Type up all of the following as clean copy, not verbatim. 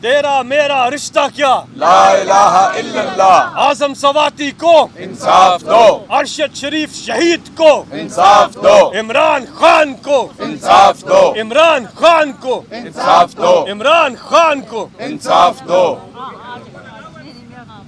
تیرا میرا رشتہ کیا لا الہ الا اللہ اعظم سواتی کو انصاف دو ارشد شریف شہید کو انصاف دو عمران خان کو انصاف دو عمران خان کو انصاف دو عمران خان کو انصاف دو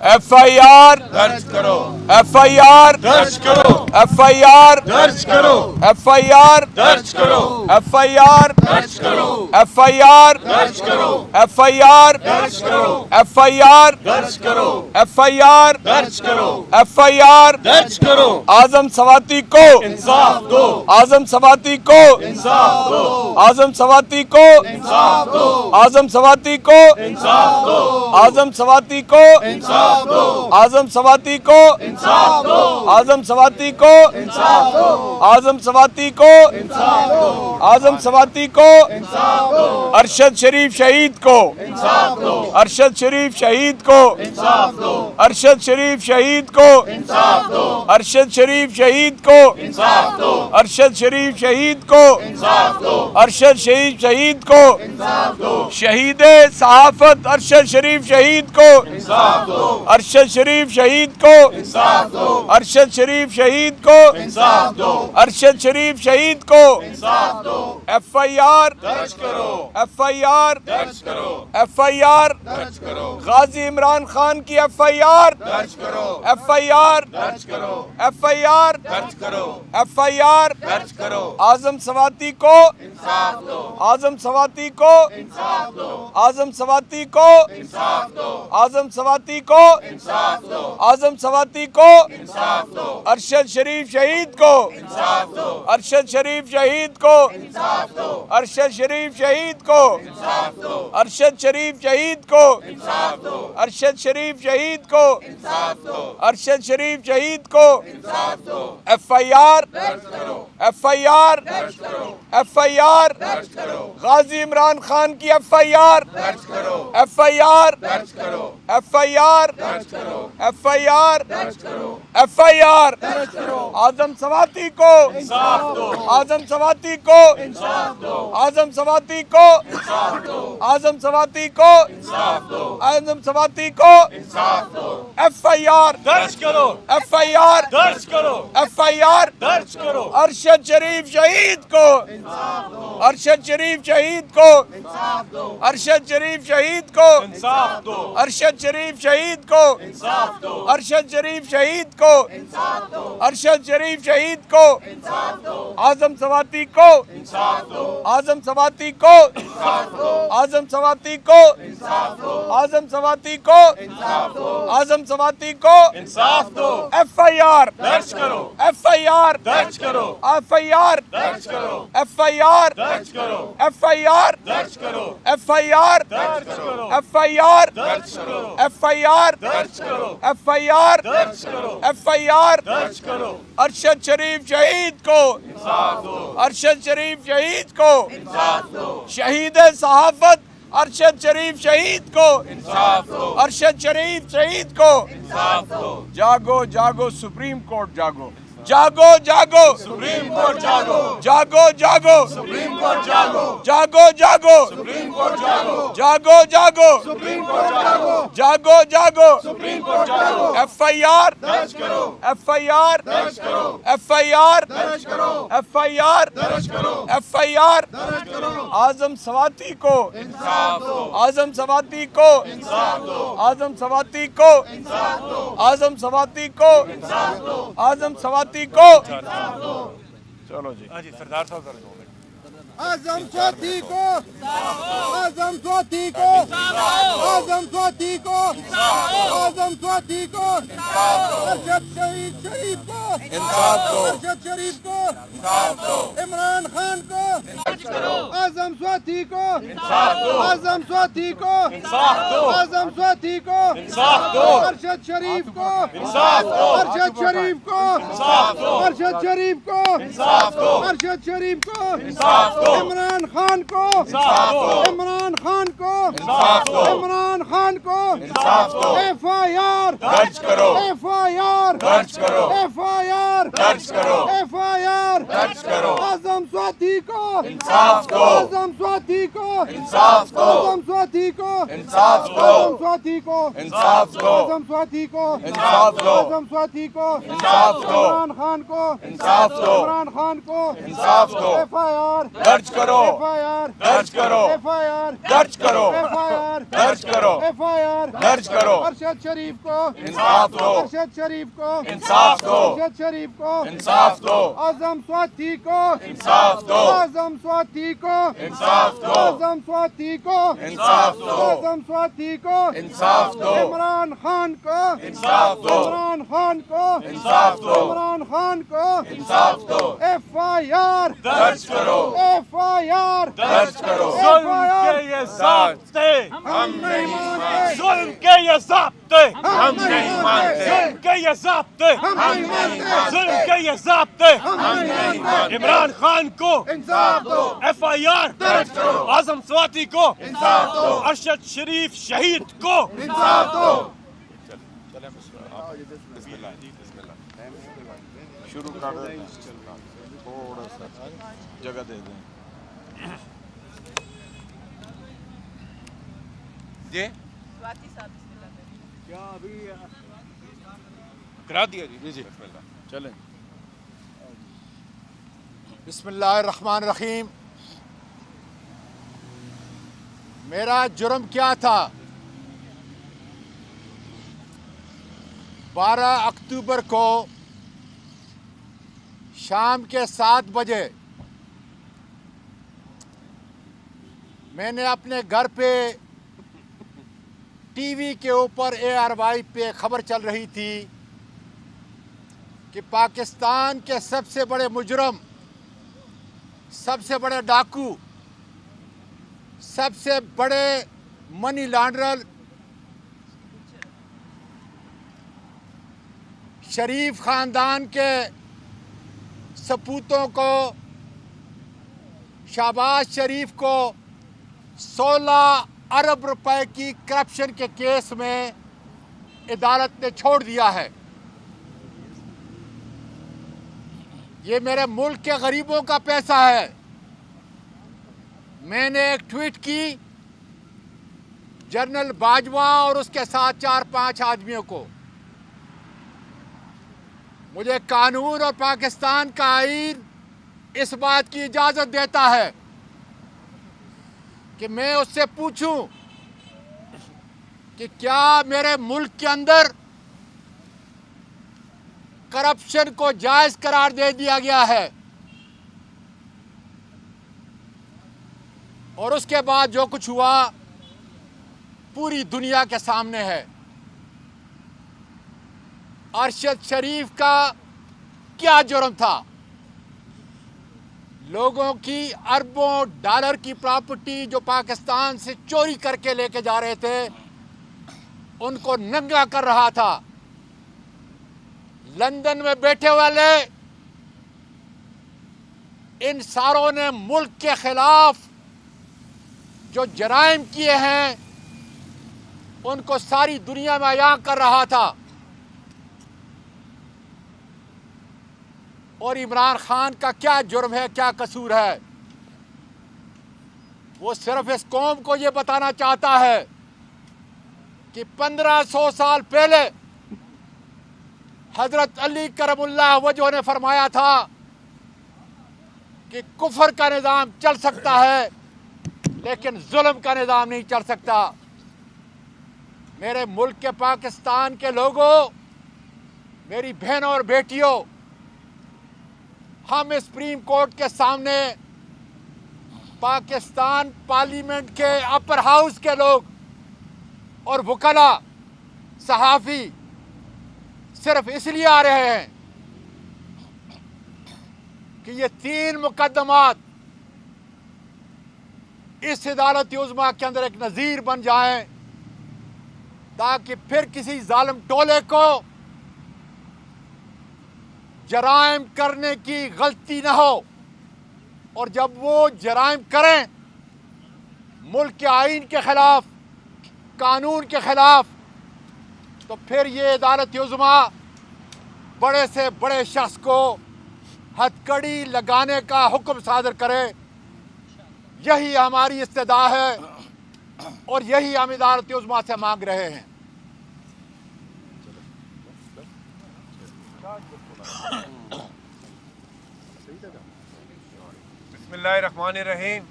ایف آئی آر درج کرو ایف آئی آر درج کرو ایف آئی آر درج کرو ایف آئی آر درج کرو ایف آئی آر درج کرو ایف آئی آر درج کرو ایف آئی آر درج کرو ایف آئی آر درج کرو ایف آئی آر درج کرو ایف آئی آر درج کرو اعظم سواتی کو انصاف دو اعظم سواتی کو انصاف دو اعظم سواتی کو انصاف دو اعظم سواتی کو انصاف دو اعظم سواتی کو انصاف دو اعظم سواتی کو انصاف دو اعظم سواتی کو انصاف دو اعظم سواتی کو انصاف دو اعظم سواتی کو انصاف دو ارشد شریف شہید کو انصاف دو ارشد شریف شہید کو انصاف دو ارشد شریف شہید کو انصاف دو ارشد شریف شہید کو انصاف دو ارشد شریف شہید کو انصاف دو ارشد شریف شہید کو انصاف دو شہید صحافت ارشد شریف شہید کو انصاف دو ارشد شریف شہید کو انصاف دو ارشد شریف شہید کو انصاف دو ارشد شریف شہید کو انصاف دو ایف آئی آر درج کرو ایف آئی آر درج کرو ایف آئی آر درج کرو غازی عمران خان کی ایف آئی آر درج کرو ایف آئی آر درج کرو ایف آئی آر درج کرو ایف آئی آر درج کرو اعظم سواتی کو انصاف دو اعظم سواتی کو انصاف دو اعظم سواتی کو انصاف دو اعظم سواتی کو انصاف دو اعظم سواتی کو انصاف دو ارشد شریف شہید کو انصاف دو ارشد شریف شہید کو انصاف دو ارشد شریف شہید کو انصاف دو ارشد شریف شہید کو انصاف دو ارشد شریف شہید کو انصاف دو ارشد شریف شہید کو انصاف دو ایف آئی آر درج کرو ایف آئی آر درج کرو ایف آئی آر درج کرو غازی عمران خان کی ایف آئی آر درج کرو ایف آئی آر درج کرو ایف آئی آر درج کرو ایف آئی آر درج کرو ایف آئی آر درج کرو اعظم سواتی کو انصاف دو اعظم سواتی کو انصاف دو اعظم سواتی کو انصاف دو اعظم سواتی کو انصاف دو اعظم سواتی کو انصاف دو ایف آئی آر درج کرو ایف آئی آر درج کرو ایف آئی آر درج کرو ارشد شریف شہید کو ارشد شریف شہید کو انصاف دو ارشد شریف شہید کو انصاف دو ارشد شریف شہید کو انصاف دو ارشد شریف شہید کو انصاف دو ارشد شریف شہید کو انصاف دو اعظم سواتی کو انصاف دو اعظم سواتی کو انصاف دو اعظم سواتی کو انصاف دو اعظم سواتی کو انصاف دو اعظم سواتی کو انصاف دو ایف آئی آر درج کرو ایف آئی آر درج کرو ایف آئی آر درج کرو ایف آئی آر درج کرو ایف آئی آر درج کرو ایف آئی آر درج کرو ایف آئی آر درج کرو ایف آئی آر درج کرو ایف آئی آر درج کرو ایف آئی آر درج کرو ارشد شریف شہید کو انصاف دو ارشد شریف شہید کو انصاف دو شہید صحافت ارشد شریف شہید کو انصاف دو ارشد شریف شہید کو انصاف دو جاگو جاگو سپریم کورٹ جاگو جاگو جاگو سپریم کورٹ جاگو جاگو جاگو سپریم کورٹ جاگو جاگو جاگو سپریم کورٹ جاگو جاگو جاگو سپریم کورٹ جاگو جاگو جاگو سپریم کورٹ جاگو ایف آئی آر درج کرو ایف آئی آر درج کرو ایف آئی آر درج کرو ایف آئی آر درج کرو ایف آئی آر درج کرو اعظم سواتی کو انصاف دو اعظم سواتی کو انصاف دو اعظم سواتی کو انصاف دو اعظم سواتی کو انصاف دو اعظم سواتی کو چلو جی جی سردار صاحب ذرا 2 منٹ اعظم سواتی کو اعظم سواتی کو اعظم سواتی کو اعظم سواتی کو ارشد شہید شریف کو ارشد شریف کو عمران خان کو اعظم سواتی کو اعظم سواتی کو اعظم سواتی کو ارشد شریف کو ارشد شریف کو ارشد شریف کو ارشد شریف کو عمران خان کو عمران خان کو عمران خان کو انصاف دو FIR درج کرو FIR درج کرو FIR درج کرو FIR درج کرو اعظم سواتی کو انصاف دو اعظم سواتی کو انصاف دو اعظم سواتی کو انصاف دو اعظم سواتی کو انصاف دو اعظم سواتی کو انصاف دو اعظم سواتی کو انصاف دو عمران خان کو انصاف دو عمران خان کو انصاف دو FIR درج کرو FIR درج کرو FIR درج کرو FIR درج کرو FIR درج کرو ارشد شریف کو انصاف دو ارشد شریف کو انصاف دو ارشد شریف کو انصاف دو اعظم سواتی کو انصاف دو اعظم سواتی کو انصاف دو اعظم سواتی کو انصاف دو اعظم سواتی کو انصاف دو عمران خان کو انصاف دو عمران خان کو انصاف دو عمران خان کو انصاف دو FIR درج کرو FIR درج کرو FIR یہ ضابطے ہم نہیں مانتے ظلم کے یہ ضابطے ہم نہیں مانتے ظلم کے یہ ضابطے ہم نہیں مانتے ظلم کے یہ ضابطے ہم نہیں مانتے عمران خان کو انصاف دو FIR درج کرو اعظم سواتی کو انصاف دو ارشد شریف شہید کو انصاف دو شروع کر دیتے ہیں تھوڑا سا جگہ دے دیں جی کرا دیا جی جی چلیں بسم اللہ الرحمن الرحیم. میرا جرم کیا تھا؟ 12 اکتوبر کو شام کے 7 بجے میں نے اپنے گھر پہ ٹی وی کے اوپر ARY پہ خبر چل رہی تھی کہ پاکستان کے سب سے بڑے مجرم، سب سے بڑے ڈاکو، سب سے بڑے منی لانڈرر شریف خاندان کے سپوتوں کو، شہباز شریف کو 16 ارب روپے کی کرپشن کے کیس میں عدالت نے چھوڑ دیا ہے. یہ میرے ملک کے غریبوں کا پیسہ ہے. میں نے ایک ٹویٹ کی جنرل باجوہ اور اس کے ساتھ 4-5 آدمیوں کو. مجھے قانون اور پاکستان کا آئین اس بات کی اجازت دیتا ہے کہ میں اس سے پوچھوں کہ کیا میرے ملک کے اندر کرپشن کو جائز قرار دے دیا گیا ہے، اور اس کے بعد جو کچھ ہوا پوری دنیا کے سامنے ہے. ارشد شریف کا کیا جرم تھا؟ لوگوں کی اربوں ڈالر کی پراپرٹی جو پاکستان سے چوری کر کے لے کے جا رہے تھے ان کو ننگا کر رہا تھا. لندن میں بیٹھے والے ان ساروں نے ملک کے خلاف جو جرائم کیے ہیں ان کو ساری دنیا میں عیاں کر رہا تھا. اور عمران خان کا کیا جرم ہے، کیا قصور ہے؟ وہ صرف اس قوم کو یہ بتانا چاہتا ہے کہ 1500 سال پہلے حضرت علی کرم اللہ وجہ نے فرمایا تھا کہ کفر کا نظام چل سکتا ہے لیکن ظلم کا نظام نہیں چل سکتا. میرے ملک کے پاکستان کے لوگوں، میری بہنوں اور بیٹیوں، ہم سپریم کورٹ کے سامنے پاکستان پارلیمنٹ کے اپر ہاؤس کے لوگ اور وکلاء، صحافی صرف اس لیے آ رہے ہیں کہ یہ 3 مقدمات اس عدالت عظمیٰ کے اندر ایک نظیر بن جائیں تاکہ پھر کسی ظالم ٹولے کو جرائم کرنے کی غلطی نہ ہو، اور جب وہ جرائم کریں ملک کے آئین کے خلاف، قانون کے خلاف، تو پھر یہ عدالت عظمیٰ بڑے سے بڑے شخص کو ہتھکڑی لگانے کا حکم صادر کرے۔ یہی ہماری استدعا ہے اور یہی ہم عدالت عظمیٰ سے مانگ رہے ہیں۔ بسم اللہ الرحمن الرحیم۔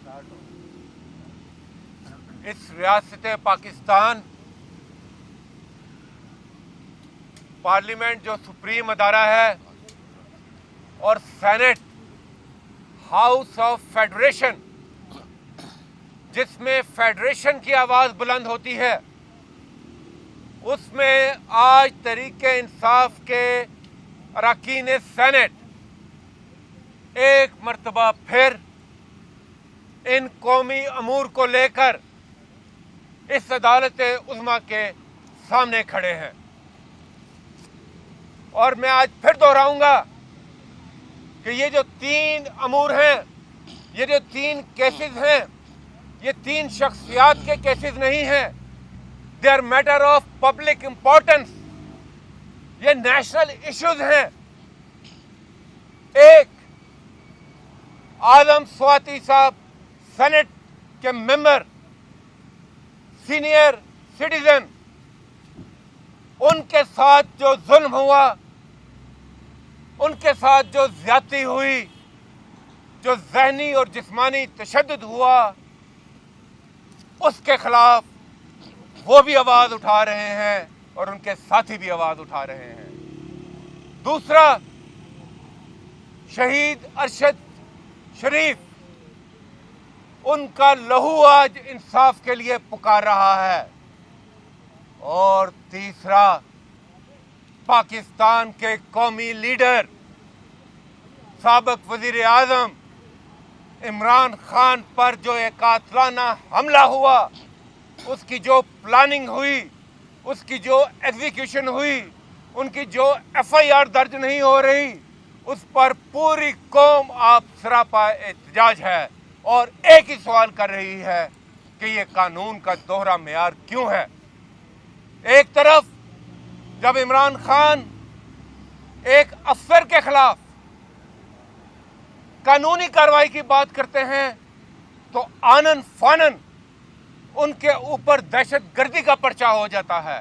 اس ریاست پاکستان پارلیمنٹ جو سپریم ادارہ ہے اور سینٹ ہاؤس آف فیڈریشن جس میں فیڈریشن کی آواز بلند ہوتی ہے، اس میں آج تحریک انصاف کے اراکین سینٹ ایک مرتبہ پھر ان قومی امور کو لے کر اس عدالت عظمیٰ کے سامنے کھڑے ہیں، اور میں آج پھر دہراؤں گا کہ یہ جو 3 امور ہیں، یہ جو 3 کیسز ہیں، یہ 3 شخصیات کے کیسز نہیں ہیں، they are matter of public importance, یہ نیشنل ایشوز ہیں۔ ایک اعظم سواتی صاحب سینٹ کے ممبر، سینئر سٹیزن، ان کے ساتھ جو ظلم ہوا، ان کے ساتھ جو زیادتی ہوئی، جو ذہنی اور جسمانی تشدد ہوا، اس کے خلاف وہ بھی آواز اٹھا رہے ہیں اور ان کے ساتھی بھی آواز اٹھا رہے ہیں۔ دوسرا، شہید ارشد شریف، ان کا لہو آج انصاف کے لیے پکار رہا ہے۔ اور تیسرا، پاکستان کے قومی لیڈر سابق وزیر اعظم عمران خان پر جو ایک قاتلانہ حملہ ہوا، اس کی جو پلاننگ ہوئی، اس کی جو ایگزیکیوشن ہوئی، ان کی جو FIR درج نہیں ہو رہی، اس پر پوری قوم آپ سراپا احتجاج ہے اور ایک ہی سوال کر رہی ہے کہ یہ قانون کا دوہرا معیار کیوں ہے۔ ایک طرف جب عمران خان ایک افسر کے خلاف قانونی کارروائی کی بات کرتے ہیں تو آنن فانن ان کے اوپر دہشت گردی کا پرچہ ہو جاتا ہے،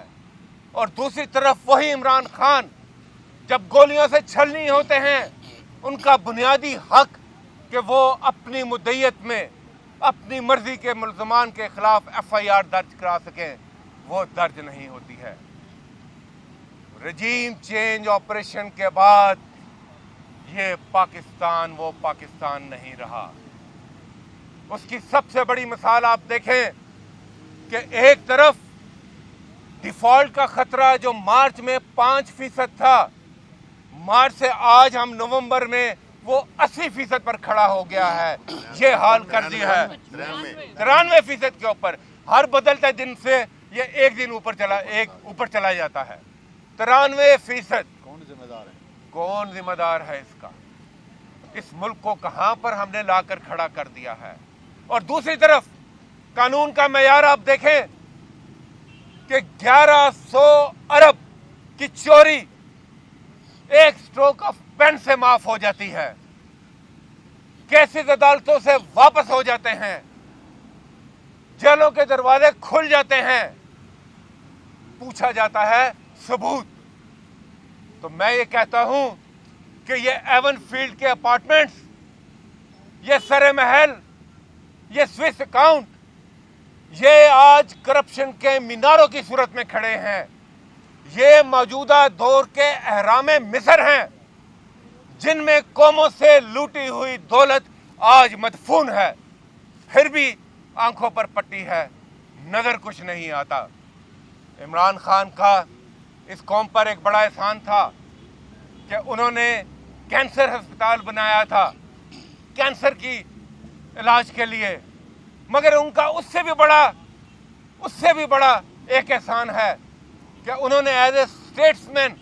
اور دوسری طرف وہی عمران خان جب گولیوں سے چھلنی ہوتے ہیں، ان کا بنیادی حق کہ وہ اپنی مدعیت میں اپنی مرضی کے ملزمان کے خلاف FIR درج کرا سکیں، وہ درج نہیں ہوتی ہے۔ رجیم چینج آپریشن کے بعد یہ پاکستان وہ پاکستان نہیں رہا۔ اس کی سب سے بڑی مثال آپ دیکھیں کہ ایک طرف ڈیفالٹ کا خطرہ جو مارچ میں 5% تھا، مارچ سے آج ہم نومبر میں وہ 80% پر کھڑا ہو گیا ہے۔ یہ حال کر دیا ہے 93% کے اوپر، ہر بدلتے دن سے یہ ایک دن اوپر چلا جاتا ہے۔ 93%۔ کون ذمہ دار ہے اس کا؟ اس ملک کو کہاں پر ہم نے لا کر کھڑا کر دیا ہے؟ اور دوسری طرف قانون کا معیار آپ دیکھیں کہ 1100 ارب کی چوری ایک سٹروک آف پین سے معاف ہو جاتی ہے، کیسز عدالتوں سے واپس ہو جاتے ہیں، جیلوں کے دروازے کھل جاتے ہیں، پوچھا جاتا ہے ثبوت۔ تو میں یہ کہتا ہوں کہ یہ ایون فیلڈ کے اپارٹمنٹس، یہ سر محل، یہ سوئس اکاؤنٹ، یہ آج کرپشن کے میناروں کی صورت میں کھڑے ہیں۔ یہ موجودہ دور کے اہرام مصر ہیں جن میں قوموں سے لوٹی ہوئی دولت آج مدفون ہے، پھر بھی آنکھوں پر پٹی ہے، نظر کچھ نہیں آتا۔ عمران خان کا اس قوم پر ایک بڑا احسان تھا کہ انہوں نے کینسر ہسپتال بنایا تھا کینسر کی علاج کے لیے، مگر ان کا اس سے بھی بڑا ایک احسان ہے کہ انہوں نے ایز اے اسٹیٹس مین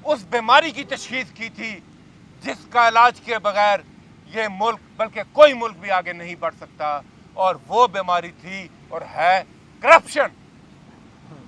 اس بیماری کی تشخیص کی تھی جس کا علاج کے بغیر یہ ملک بلکہ کوئی ملک بھی آگے نہیں بڑھ سکتا، اور وہ بیماری تھی اور ہے کرپشن۔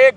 1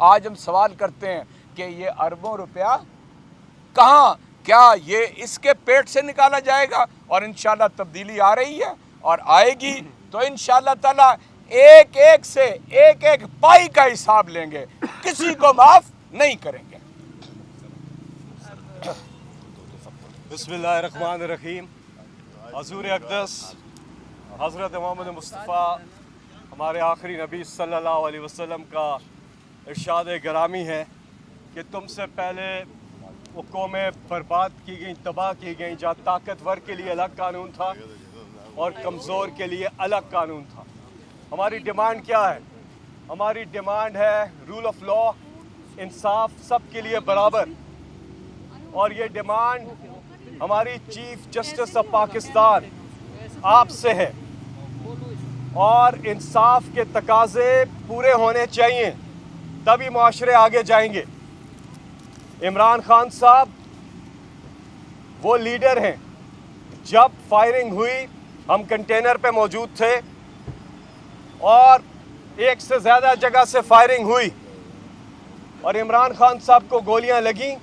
آج ہم سوال کرتے ہیں کہ یہ اربوں روپیہ کہاں، کیا یہ اس کے پیٹ سے نکالا جائے گا؟ اور انشاءاللہ تبدیلی آ رہی ہے اور آئے گی تو انشاءاللہ تعالیٰ ایک ایک سے ایک ایک پائی کا حساب لیں گے، کسی کو معاف نہیں کریں گے۔ بسم اللہ الرحمن الرحیم۔ حضور اقدس حضرت محمد مصطفیٰ ہمارے آخری نبی صلی اللہ علیہ وسلم کا ارشاد گرامی ہے کہ تم سے پہلے وہ قومیں برباد کی گئیں، تباہ کی گئیں، جہاں طاقتور کے لیے الگ قانون تھا اور کمزور کے لیے الگ قانون تھا۔ ہماری ڈیمانڈ کیا ہے؟ ہماری ڈیمانڈ ہے رول آف لا، انصاف، سب کے لیے برابر، اور یہ ڈیمانڈ ہماری چیف جسٹس آف پاکستان آپ سے ہے، اور انصاف کے تقاضے پورے ہونے چاہیے تبھی معاشرے آگے جائیں گے۔ عمران خان صاحب وہ لیڈر ہیں، جب فائرنگ ہوئی ہم کنٹینر پہ موجود تھے اور ایک سے زیادہ جگہ سے فائرنگ ہوئی اور عمران خان صاحب کو گولیاں لگیں،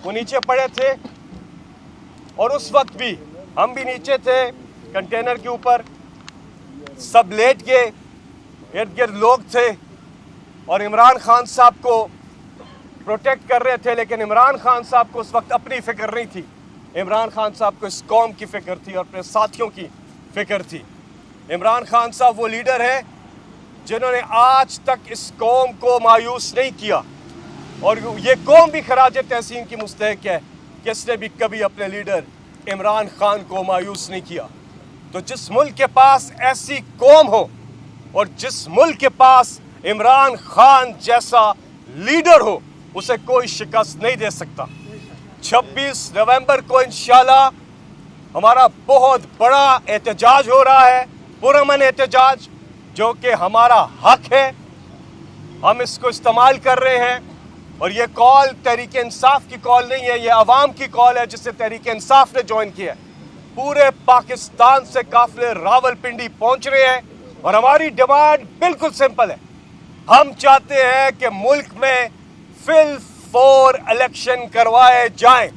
وہ نیچے پڑے تھے، اور اس وقت بھی ہم بھی نیچے تھے کنٹینر کے اوپر، سب لیٹ کے ارد گرد لوگ تھے اور عمران خان صاحب کو پروٹیکٹ کر رہے تھے، لیکن عمران خان صاحب کو اس وقت اپنی فکر نہیں تھی، عمران خان صاحب کو اس قوم کی فکر تھی اور اپنے ساتھیوں کی فکر تھی۔ عمران خان صاحب وہ لیڈر ہیں جنہوں نے آج تک اس قوم کو مایوس نہیں کیا، اور یہ قوم بھی خراج تحسین کی مستحق ہے کہ اس نے بھی کبھی اپنے لیڈر عمران خان کو مایوس نہیں کیا۔ تو جس ملک کے پاس ایسی قوم ہو اور جس ملک کے پاس عمران خان جیسا لیڈر ہو، اسے کوئی شکست نہیں دے سکتا۔ 26 نومبر کو انشاءاللہ ہمارا بہت بڑا احتجاج ہو رہا ہے، پرامن احتجاج، جو کہ ہمارا حق ہے، ہم اس کو استعمال کر رہے ہیں، اور یہ کال تحریک انصاف کی کال نہیں ہے، یہ عوام کی کال ہے جسے تحریک انصاف نے جوائن کیا ہے۔ پورے پاکستان سے قافلے راول پنڈی پہنچ رہے ہیں، اور ہماری ڈیمانڈ بالکل سمپل ہے، ہم چاہتے ہیں کہ ملک میں فل فور الیکشن کروائے جائیں،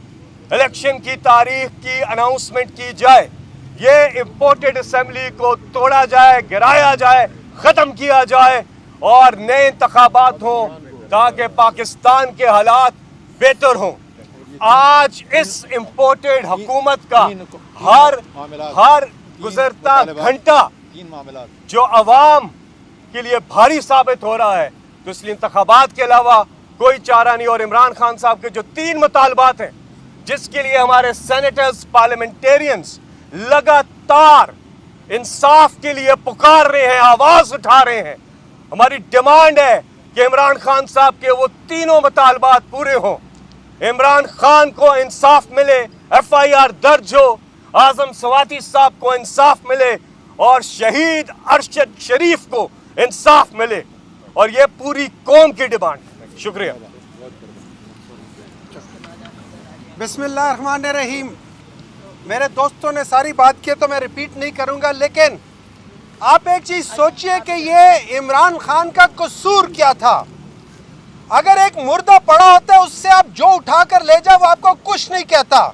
الیکشن کی تاریخ کی اناؤنسمنٹ کی جائے، یہ امپورٹڈ اسمبلی کو توڑا جائے، گرایا جائے، ختم کیا جائے، اور نئے انتخابات ہوں تاکہ پاکستان کے حالات بہتر ہوں۔ آج اس امپورٹڈ حکومت کا ہر گزرتا گھنٹہ جو عوام کے لیے بھاری ثابت ہو رہا ہے، تو اس لیے انتخابات کے علاوہ کوئی چارہ نہیں۔ اور عمران خان صاحب کے جو 3 مطالبات ہیں جس کے لیے ہمارے سینیٹرز، پارلیمنٹیرینز لگاتار انصاف کے لیے پکار رہے ہیں، آواز اٹھا رہے ہیں، ہماری ڈیمانڈ ہے کہ عمران خان صاحب کے وہ 3 مطالبات پورے ہوں، عمران خان کو انصاف ملے، FIR درج ہو، اعظم سواتی صاحب کو انصاف ملے، اور شہید ارشد شریف کو انصاف ملے، اور یہ پوری قوم کی ڈیمانڈ ہے۔ شکریہ۔ بسم اللہ الرحمن الرحیم۔ میرے دوستوں نے ساری بات کی تو میں ریپیٹ نہیں کروں گا، لیکن آپ ایک چیز سوچئے کہ یہ عمران خان کا قصور کیا تھا۔ اگر ایک مردہ پڑا ہوتا ہے، اس سے آپ جو اٹھا کر لے جاؤ وہ آپ کو کچھ نہیں کہتا،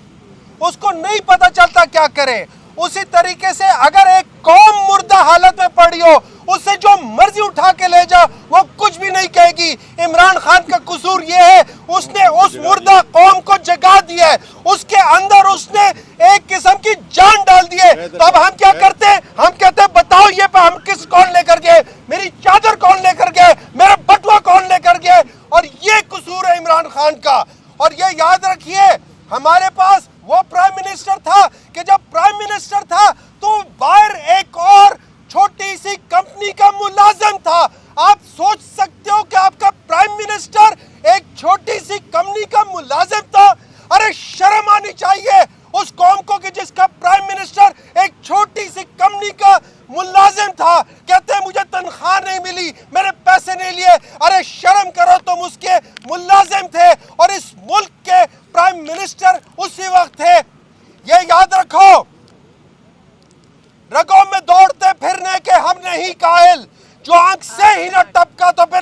اس کو نہیں پتا چلتا کیا کرے۔ اسی طریقے سے اگر ایک قوم مردہ حالت میں پڑی ہو، اس سے جو مرضی اٹھا کے لے جاؤ وہ کچھ بھی نہیں کہے گی۔ عمران خان کا قصور یہ ہے اس نے اس مردہ قوم کو جگا دیا ہے، اس کے اندر اس نے ایک قسم کی جان ڈال دی ہے۔ تو اب ہم کیا کرتے ہیں؟ ہم کہتے ہیں بتاؤ یہ پہ ہم کس کون لے کر گئے، میری چادر کون لے کر گئے، میرا بٹوا کون لے کر گئے، اور یہ قصور ہے عمران خان کا۔ اور یہ یاد رکھیے، ہمارے پاس وہ پرائم منسٹر تھا کہ جب پرائم منسٹر تھا تو باہر ایک اور چھوٹی سی کمپنی کا ملازم تھا۔ آپ سوچ سکتے ہو کہ آپ کا پرائم منسٹر ایک چھوٹی سی کمپنی کا ملازم تھا؟ ارے شرم آنی چاہیے اس قوم کو کہ جس کا پرائم منسٹر ایک چھوٹی سی کمپنی کا ملازم تھا۔ کہتے ہیں مجھے تنخواہ نہیں ملی، میرے پیسے نہیں لیے۔ ارے شرم کرو، تم اس کے ملازم تھے اور اس ملک کے پرائم منسٹر اسی وقت تھے۔ یہ یاد رکھو، رگوں میں دوڑتے پھرنے کے ہم نہیں قائل، جو آنکھ سے ہی نہ ٹپکا تو پھر